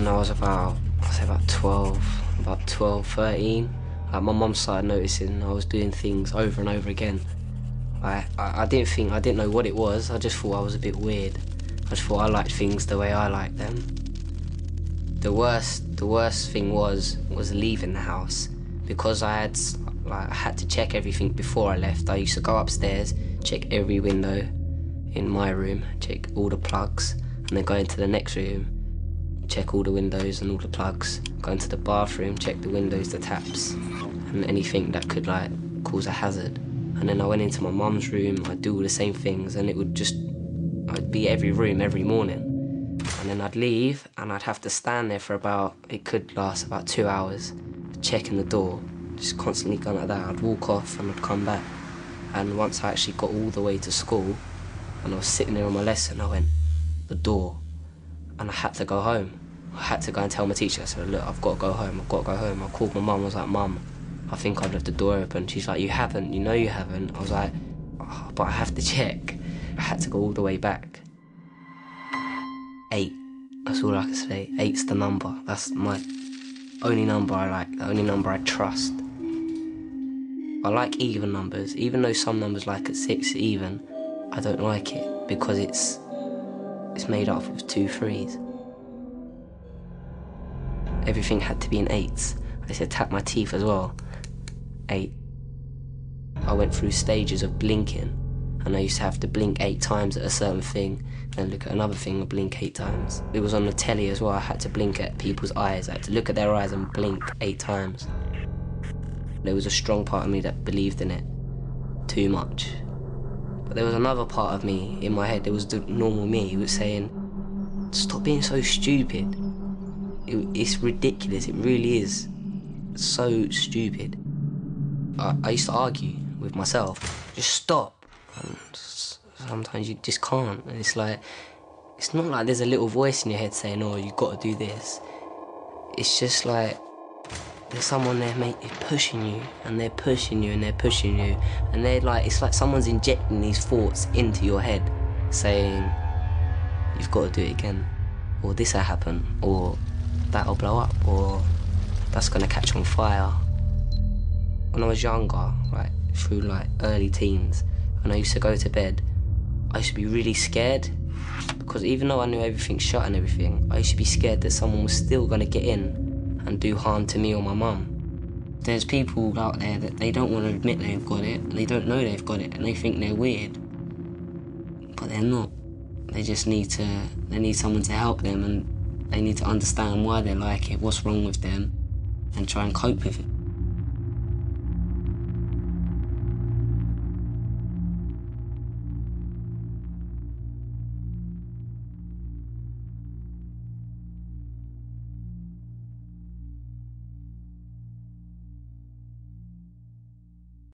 when I was about, I'd say about 12, 13. Like my mum started noticing I was doing things over and over again. I didn't know what it was. I just thought I was a bit weird. I just thought I liked things the way I liked them. The worst thing was leaving the house, because I had to check everything before I left. I used to go upstairs, check every window in my room, check all the plugs, and then go into the next room, check all the windows and all the plugs, go into the bathroom, check the windows, the taps, and anything that could cause a hazard. And then I went into my mum's room, I'd do all the same things, and I'd be every room every morning. And then I'd leave, and I'd have to stand there for it could last about 2 hours, checking the door, just constantly going like that. I'd walk off and I'd come back. And once I actually got all the way to school, and I was sitting there on my lesson, I went, the door. And I had to go home. I had to go and tell my teacher. I said, look, I've got to go home. I called my mum. I was like, Mum, I think I've left the door open. She's like, you haven't. You know you haven't. I was like, oh, but I have to check. I had to go all the way back. 8. That's all I can say. 8's the number. That's my only number I like, the only number I trust. I like even numbers. Even though some numbers like at 6 even, I don't like it because it's made up of 2 3s. Everything had to be in 8s. I used to tap my teeth as well. 8. I went through stages of blinking, and I used to have to blink 8 times at a certain thing, then look at another thing and blink 8 times. It was on the telly as well. I had to blink at people's eyes. I had to look at their eyes and blink 8 times. There was a strong part of me that believed in it too much. But there was another part of me in my head, there was the normal me who was saying, stop being so stupid. It's ridiculous, it really is. It's so stupid. I used to argue with myself, just stop. And sometimes you just can't. And it's not like there's a little voice in your head saying, oh, you've got to do this. It's just like, there's someone there, mate, pushing you, and they're pushing you, and they're pushing you, and it's like someone's injecting these thoughts into your head, saying, you've got to do it again, or this'll happen, or that'll blow up, or that's gonna catch on fire. When I was younger, through early teens, when I used to go to bed, I used to be really scared, because even though I knew everything's shut and everything, I used to be scared that someone was still gonna get in and do harm to me or my mum. There's people out there that they don't want to admit they've got it, they don't know they've got it, and they think they're weird. But they're not. They just need someone to help them, and they need to understand why they're like it, what's wrong with them, and try and cope with it.